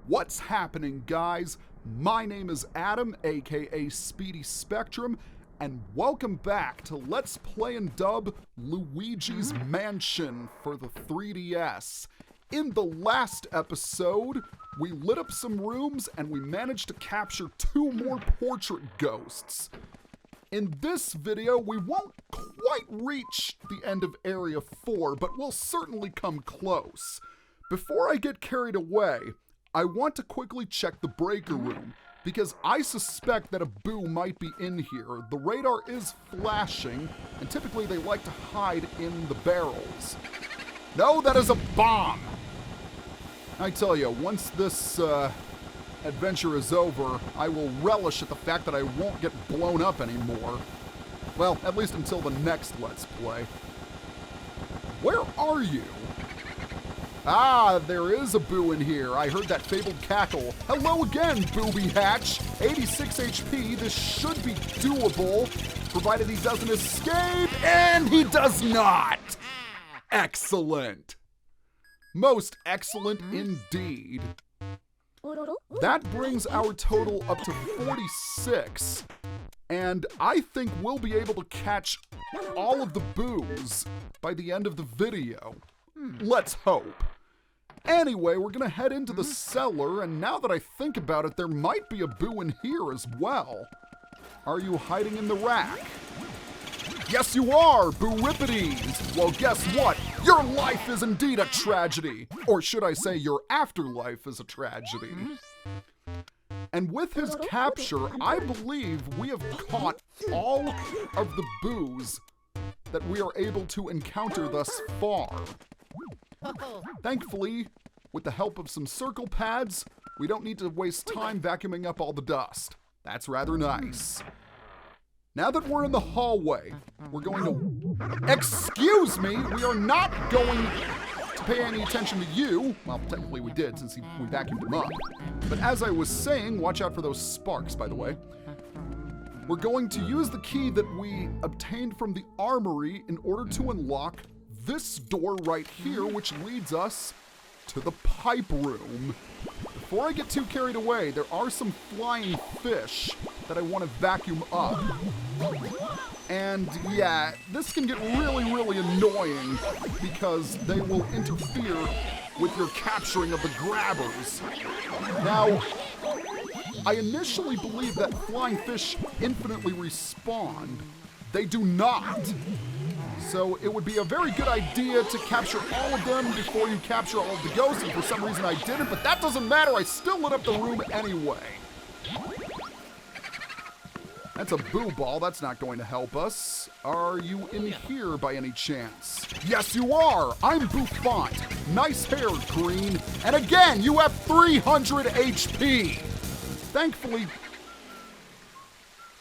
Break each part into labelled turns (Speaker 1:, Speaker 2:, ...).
Speaker 1: What's happening, guys? My name is Adam, aka Speedy Spectrum, and welcome back to Let's Play and Dub Luigi's Mansion for the 3DS. In the last episode, we lit up some rooms and we managed to capture 2 more portrait ghosts. In this video, we won't quite reach the end of Area 4, but we'll certainly come close. Before I get carried away, I want to quickly check the breaker room, because I suspect that a boo might be in here. The radar is flashing, and typically they like to hide in the barrels. No, that is a bomb! I tell you, once this adventure is over, I will relish at the fact that I won't get blown up anymore. Well, at least until the next Let's Play. Where are you? Ah, there is a boo in here. I heard that fabled cackle. Hello again, Booby Hatch. 86 HP. This should be doable, provided he doesn't escape, and he does not. Excellent. Most excellent indeed. That brings our total up to 46, and I think we'll be able to catch all of the boos by the end of the video. Let's hope. Anyway, we're gonna head into the cellar, and now that I think about it, there might be a boo in here as well. Are you hiding in the rack? Yes, you are, Boo-Rippides! Well, guess what? Your life is indeed a tragedy! Or should I say, your afterlife is a tragedy. And with his capture, I believe we have caught all of the boos that we are able to encounter thus far. Thankfully, with the help of some circle pads, we don't need to waste time vacuuming up all the dust. That's rather nice. Now that we're in the hallway, we're going to... Excuse me! We are not going to pay any attention to you. Well, technically we did, since we vacuumed him up. But as I was saying, watch out for those sparks, by the way. We're going to use the key that we obtained from the armory in order to unlock this door right here, which leads us to the pipe room. Before I get too carried away, there are some flying fish that I want to vacuum up. And yeah, this can get really annoying because they will interfere with your capturing of the grabbers. Now, I initially believed that flying fish infinitely respawned. They do not. So it would be a very good idea to capture all of them before you capture all of the ghosts, and for some reason I didn't, but that doesn't matter, I still lit up the room anyway. That's a boo ball, that's not going to help us. Are you in here by any chance? Yes, you are! I'm Bouffant. Nice hair, Green. And again, you have 300 HP! Thankfully...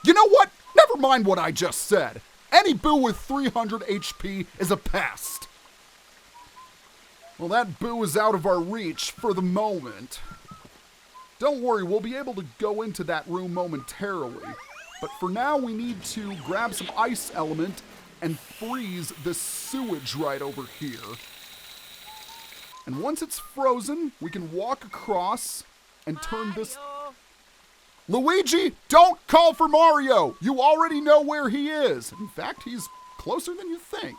Speaker 1: You know what? Never mind what I just said. Any boo with 300 HP is a pest. Well, that boo is out of our reach for the moment. Don't worry, we'll be able to go into that room momentarily. But for now, we need to grab some ice element and freeze this sewage right over here. And once it's frozen, we can walk across and turn this... Luigi, don't call for Mario! You already know where he is. In fact, he's closer than you think.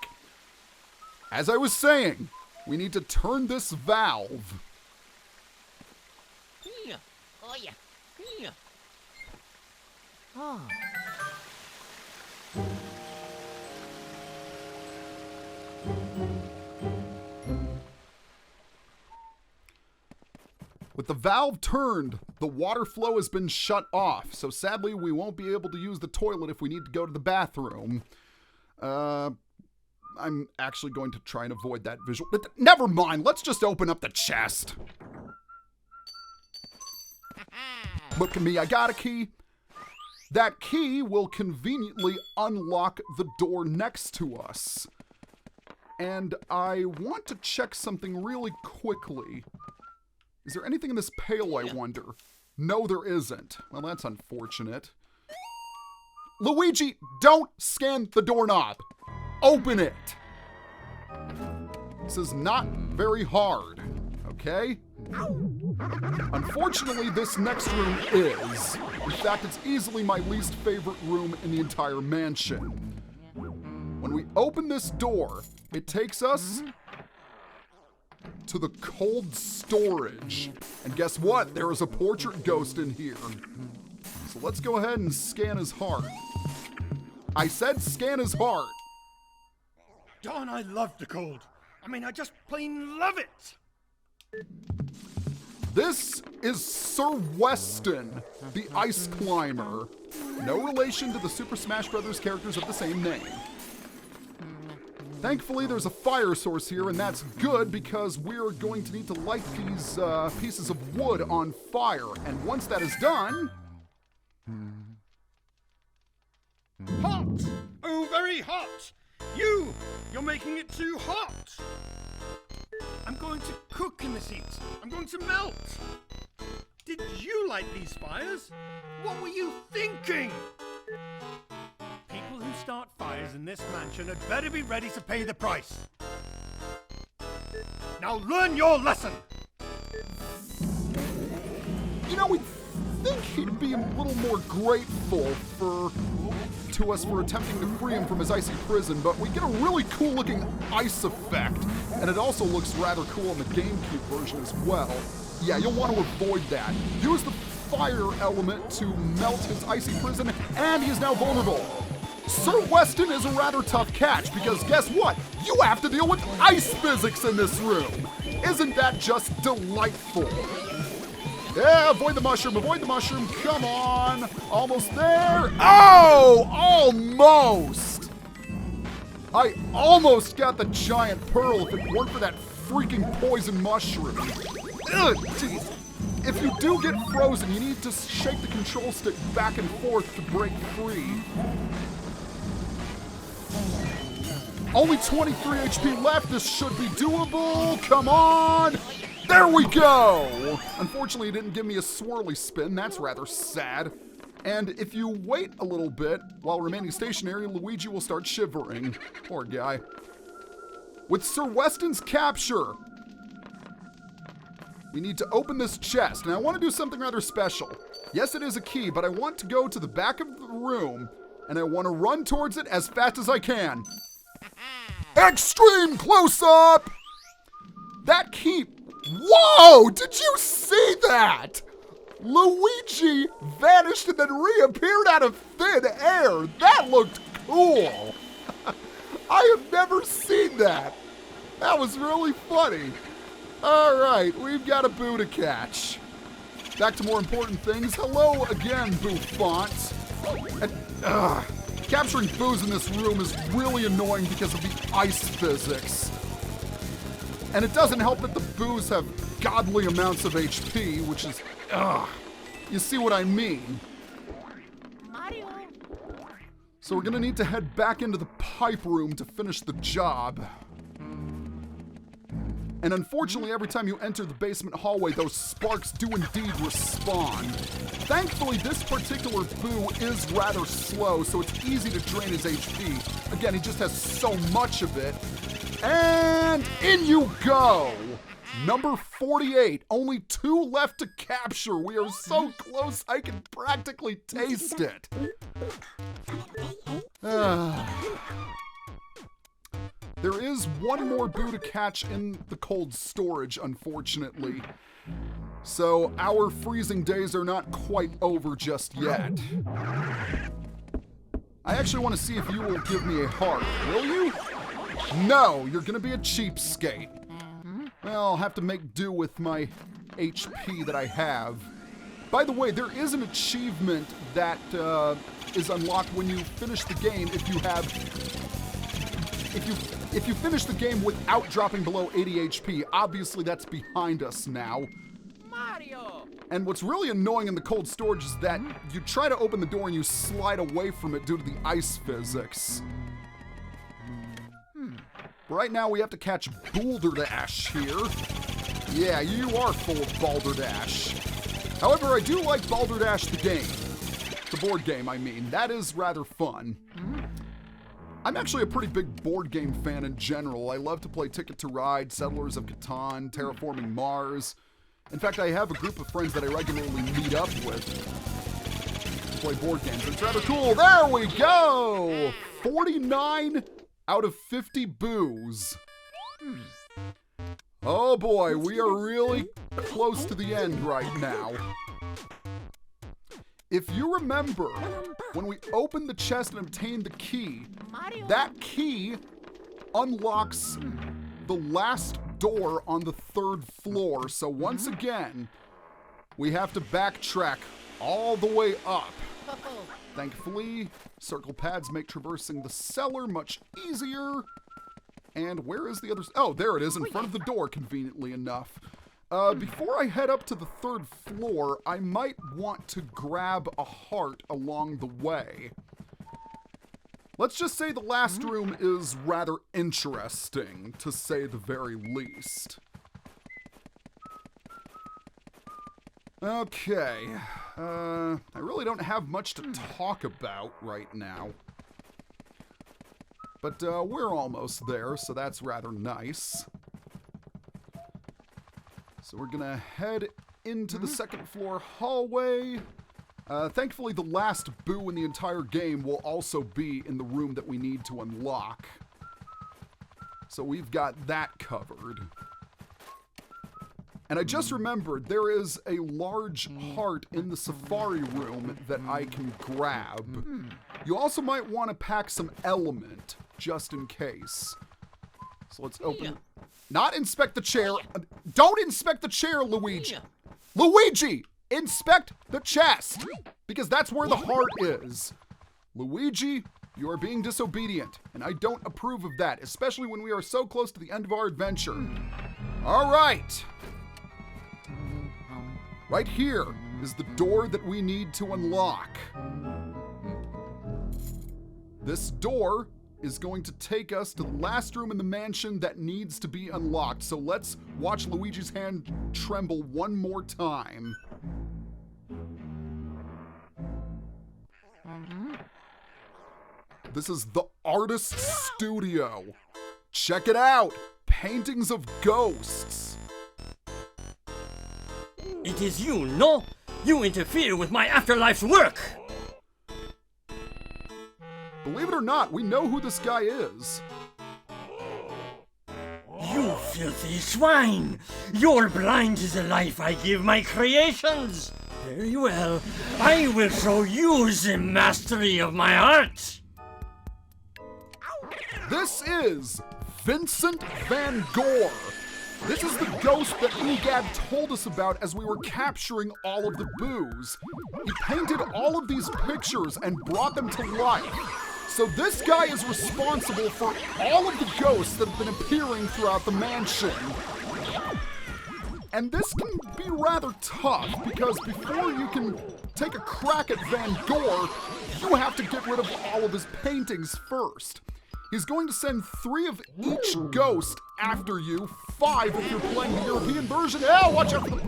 Speaker 1: As I was saying, we need to turn this valve. With the valve turned, the water flow has been shut off, so sadly we won't be able to use the toilet if we need to go to the bathroom. I'm actually going to try and avoid that visual. Never mind, let's just open up the chest. Look at me, I got a key. That key will conveniently unlock the door next to us. And I want to check something really quickly. Is there anything in this pail, I wonder? No, there isn't. Well, that's unfortunate. Luigi, don't scan the doorknob. Open it. This is not very hard, okay? Unfortunately, this next room is. In fact, it's easily my least favorite room in the entire mansion. When we open this door, it takes us to the cold storage. And guess what? There is a portrait ghost in here. So let's go ahead and scan his heart. I said scan his heart.
Speaker 2: Darn, I love the cold. I mean, I just plain love it.
Speaker 1: This is Sir Weston, the ice climber. No relation to the Super Smash Bros. Characters of the same name. Thankfully, there's a fire source here, and that's good because we're going to need to light these pieces of wood on fire. And once that is done...
Speaker 2: Hot! Oh, very hot! You're making it too hot! I'm going to cook in this heat. I'm going to melt. Did you light these fires? What were you thinking? People who start fires in this mansion had better be ready to pay the price. Now learn your lesson!
Speaker 1: You know, we'd think he'd be a little more grateful to us for attempting to free him from his icy prison, but we get a really cool looking ice effect, and it also looks rather cool in the GameCube version as well. Yeah, you'll want to avoid that. Use the fire element to melt his icy prison, and he is now vulnerable. Sir Weston is a rather tough catch, because guess what? You have to deal with ice physics in this room. Isn't that just delightful? Yeah, avoid the mushroom, come on. Almost there. Oh, almost. I almost got the giant pearl if it weren't for that freaking poison mushroom. Ugh, jeez. If you do get frozen, you need to shake the control stick back and forth to break free. Only 23 HP left, this should be doable, come on! There we go! Unfortunately, it didn't give me a swirly spin. That's rather sad. And if you wait a little bit while remaining stationary, Luigi will start shivering. Poor guy. With Sir Weston's capture, we need to open this chest. And I want to do something rather special. Yes, it is a key, but I want to go to the back of the room, and I want to run towards it as fast as I can. Extreme close-up! That key... Whoa! Did you see that? Luigi vanished and then reappeared out of thin air. That looked cool. I have never seen that. That was really funny. All right, we've got a boo to catch. Back to more important things. Hello again, Bouffant. And, capturing boos in this room is really annoying because of the ice physics. And it doesn't help that the boos have godly amounts of HP, which is, you see what I mean?
Speaker 3: Mario.
Speaker 1: So we're gonna need to head back into the pipe room to finish the job. And unfortunately, every time you enter the basement hallway, those sparks do indeed respawn. Thankfully, this particular boo is rather slow, so it's easy to drain his HP. Again, he just has so much of it. And in you go! Number 48, only 2 left to capture. We are so close, I can practically taste it. There is one more boo to catch in the cold storage, unfortunately. So our freezing days are not quite over just yet. I actually want to see if you will give me a heart. Will you? No, you're gonna be a cheapskate. Well, I'll have to make do with my HP that I have. By the way, there is an achievement that is unlocked when you finish the game if you finish the game without dropping below 80 HP. Obviously, that's behind us now.
Speaker 3: Mario.
Speaker 1: And what's really annoying in the cold storage is that you try to open the door and you slide away from it due to the ice physics. Right now, we have to catch Balderdash here. Yeah, you are full of Balderdash. However, I do like Balderdash the game. The board game, I mean. That is rather fun. I'm actually a pretty big board game fan in general. I love to play Ticket to Ride, Settlers of Catan, Terraforming Mars. In fact, I have a group of friends that I regularly meet up with to play board games. It's rather cool. There we go! 49 out of 50 boos. Oh boy, we are really close to the end right now. If you remember, when we opened the chest and obtained the key, that key unlocks the last door on the 3rd floor. So once again, we have to backtrack all the way up. Thankfully, circle pads make traversing the cellar much easier. And where is the other? Oh, there it is in front of the door, conveniently enough. Before I head up to the 3rd floor, I might want to grab a heart along the way. Let's just say the last room is rather interesting, to say the very least. Okay, I really don't have much to talk about right now. But we're almost there, so that's rather nice. So we're gonna head into the 2nd floor hallway. Thankfully, the last boo in the entire game will also be in the room that we need to unlock. So we've got that covered. And I just remembered, there is a large heart in the safari room that I can grab. You also might want to pack some element, just in case. So let's open... Not inspect the chair. Don't inspect the chair, Luigi. Luigi! Inspect the chest! Because that's where the heart is. Luigi, you are being disobedient, and I don't approve of that, especially when we are so close to the end of our adventure. All right. Right here is the door that we need to unlock. This door is going to take us to the last room in the mansion that needs to be unlocked. So let's watch Luigi's hand tremble one more time. This is the artist's studio. Check it out. Paintings of ghosts.
Speaker 4: It is you, no? You interfere with my afterlife's work!
Speaker 1: Believe it or not, we know who this guy is.
Speaker 4: You filthy swine! You're blind to the life I give my creations! Very well, I will show you the mastery of my art!
Speaker 1: This is Vincent Van Gore. This is the ghost that Egad told us about as we were capturing all of the boos. He painted all of these pictures and brought them to life. So this guy is responsible for all of the ghosts that have been appearing throughout the mansion. And this can be rather tough, because before you can take a crack at Van Gore, you have to get rid of all of his paintings first. He's going to send 3 of each ghost after you, 5 if you're playing the European version. Oh, watch out for the...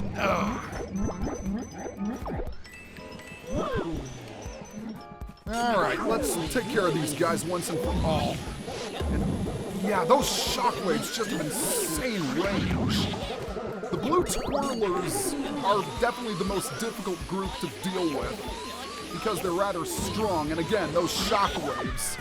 Speaker 1: Alright, let's take care of these guys once and for all. And yeah, those shockwaves just have insane range. The blue twirlers are definitely the most difficult group to deal with, because they're rather strong, and again, those shockwaves.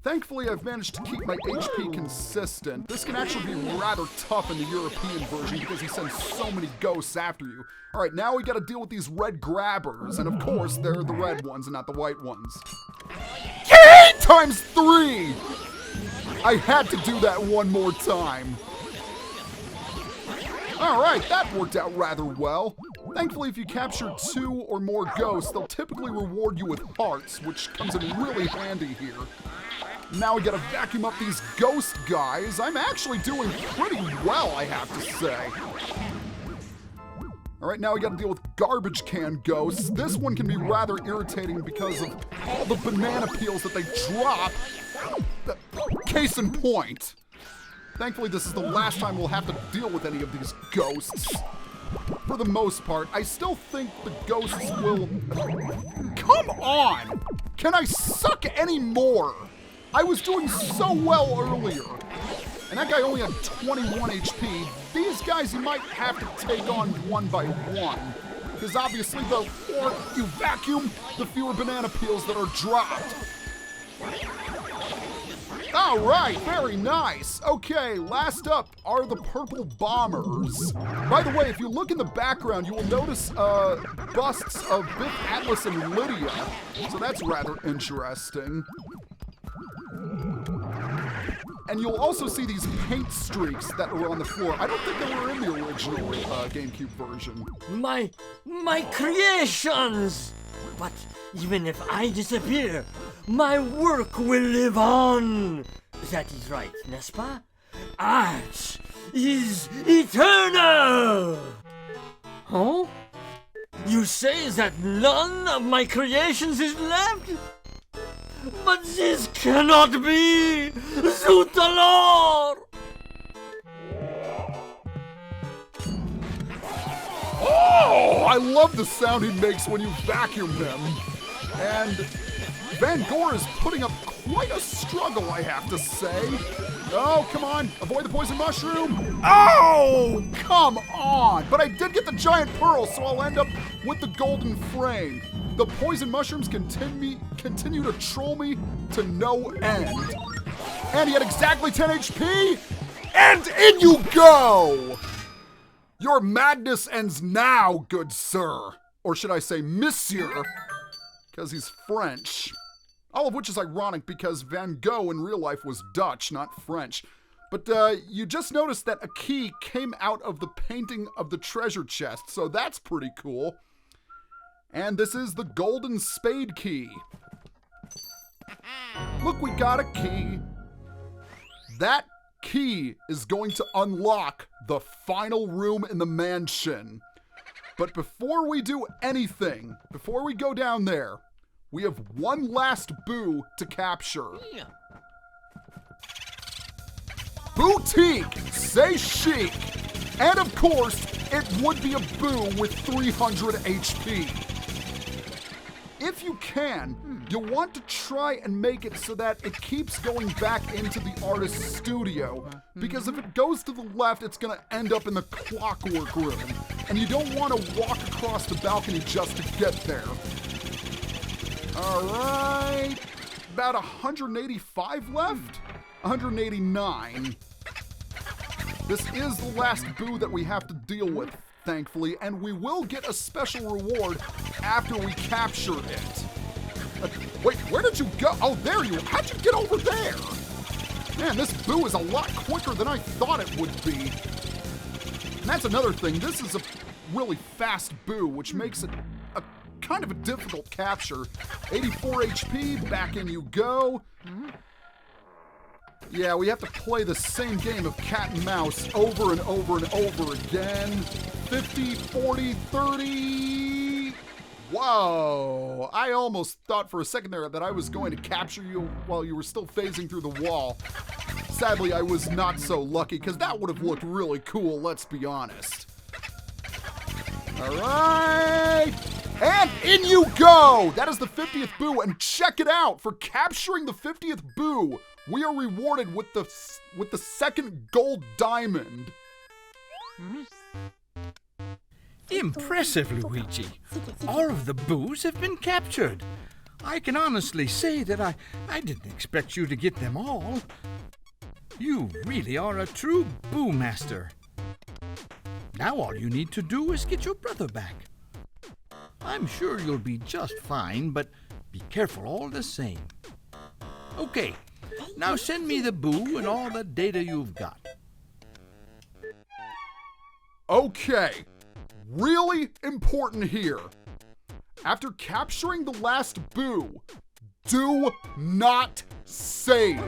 Speaker 1: Thankfully, I've managed to keep my HP consistent. This can actually be rather tough in the European version because he sends so many ghosts after you. All right, now we gotta deal with these red grabbers, and of course, they're the red ones and not the white ones. Times 3! I had to do that one more time. All right, that worked out rather well. Thankfully, if you capture 2 or more ghosts, they'll typically reward you with hearts, which comes in really handy here. Now we gotta vacuum up these ghost guys. I'm actually doing pretty well, I have to say. All right, now we gotta deal with garbage can ghosts. This one can be rather irritating because of all the banana peels that they drop. Case in point. Thankfully, this is the last time we'll have to deal with any of these ghosts. For the most part, I still think the ghosts will... Come on! Can I suck any more? I was doing so well earlier. And that guy only had 21 HP. these guys you might have to take on one by one. Because obviously the more you vacuum, the fewer banana peels that are dropped. All right, very nice. Okay, last up are the purple bombers. By the way, if you look in the background, you will notice busts of Biff, Atlas, and Lydia. So that's rather interesting. And you'll also see these paint streaks that are on the floor. I don't think they were in the original GameCube version.
Speaker 4: My creations! But even if I disappear, my work will live on. That is right, n'est-ce pas? Art is eternal! Huh? You say that none of my creations is left? But this cannot be! Zut alors!
Speaker 1: Oh, I love the sound he makes when you vacuum him. And Van Gore is putting up quite a struggle, I have to say. Oh, come on, avoid the poison mushroom. Oh, come on. But I did get the giant pearl, so I'll end up with the golden frame. The poison mushrooms continue to troll me to no end. And he had exactly 10 HP, and in you go! Your madness ends now, good sir. Or should I say monsieur, because he's French. All of which is ironic because Van Gogh in real life was Dutch, not French. But you just noticed that a key came out of the painting of the treasure chest, so that's pretty cool. And this is the golden spade key. Look, we got a key. That key is going to unlock the final room in the mansion. But before we do anything, before we go down there, we have one last boo to capture. Boutique, say chic. And of course, it would be a boo with 300 HP. If you can, you'll want to try and make it so that it keeps going back into the artist's studio. Because if it goes to the left, it's gonna end up in the clockwork room. And you don't want to walk across the balcony just to get there. All right, about 185 left? 189. This is the last boo that we have to deal with, thankfully, and we will get a special reward after we capture it. Wait, where did you go? Oh, there you are. How'd you get over there? Man, this boo is a lot quicker than I thought it would be. And that's another thing. This is a really fast boo, which makes it a kind of a difficult capture. 84 HP, back in you go. Yeah, we have to play the same game of cat and mouse over and over and over again. 50, 40, 30. Whoa. I almost thought for a second there that I was going to capture you while you were still phasing through the wall. Sadly, I was not so lucky, because that would have looked really cool, let's be honest. All right. And in you go! That is the 50th boo, and check it out! For capturing the 50th boo, we are rewarded with the second gold diamond.
Speaker 5: Impressive, Luigi. All of the boos have been captured. I can honestly say that I didn't expect you to get them all. You really are a true boo master. Now all you need to do is get your brother back. I'm sure you'll be just fine, but be careful all the same. Okay, now send me the boo and all the data you've got.
Speaker 1: Okay, really important here. After capturing the last boo, do not save.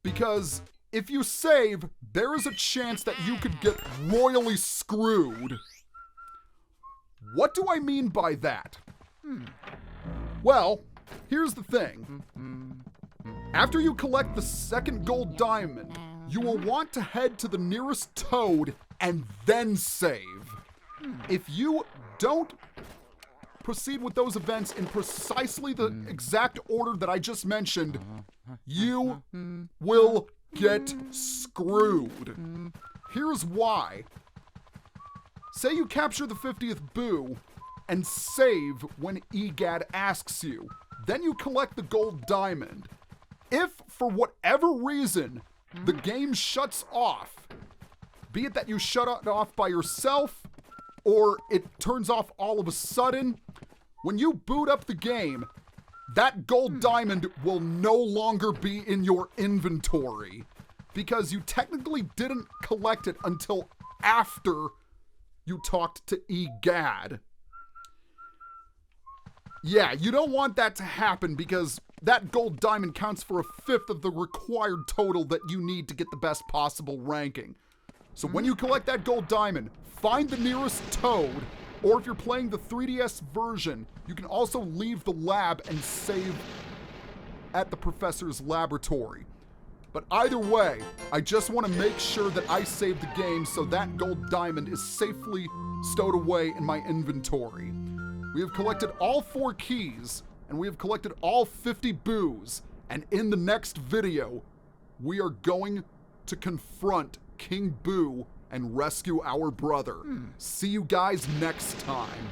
Speaker 1: Because if you save, there is a chance that you could get royally screwed. What do I mean by that? Well, here's the thing. After you collect the second gold diamond, you will want to head to the nearest toad and then save. If you don't proceed with those events in precisely the exact order that I just mentioned, you will get screwed. Here's why. Say you capture the 50th boo and save when EGAD asks you. Then you collect the gold diamond. If, for whatever reason, the game shuts off, be it that you shut it off by yourself, or it turns off all of a sudden, when you boot up the game, that gold diamond will no longer be in your inventory because you technically didn't collect it until after you talked to EGAD. Yeah, you don't want that to happen because that gold diamond counts for 1/5 of the required total that you need to get the best possible ranking. So when you collect that gold diamond, find the nearest toad, or if you're playing the 3DS version, you can also leave the lab and save at the professor's laboratory. But either way, I just want to make sure that I save the game so that gold diamond is safely stowed away in my inventory. We have collected all 4 keys, and we have collected all 50 boos, and in the next video, we are going to confront King Boo and rescue our brother. See you guys next time.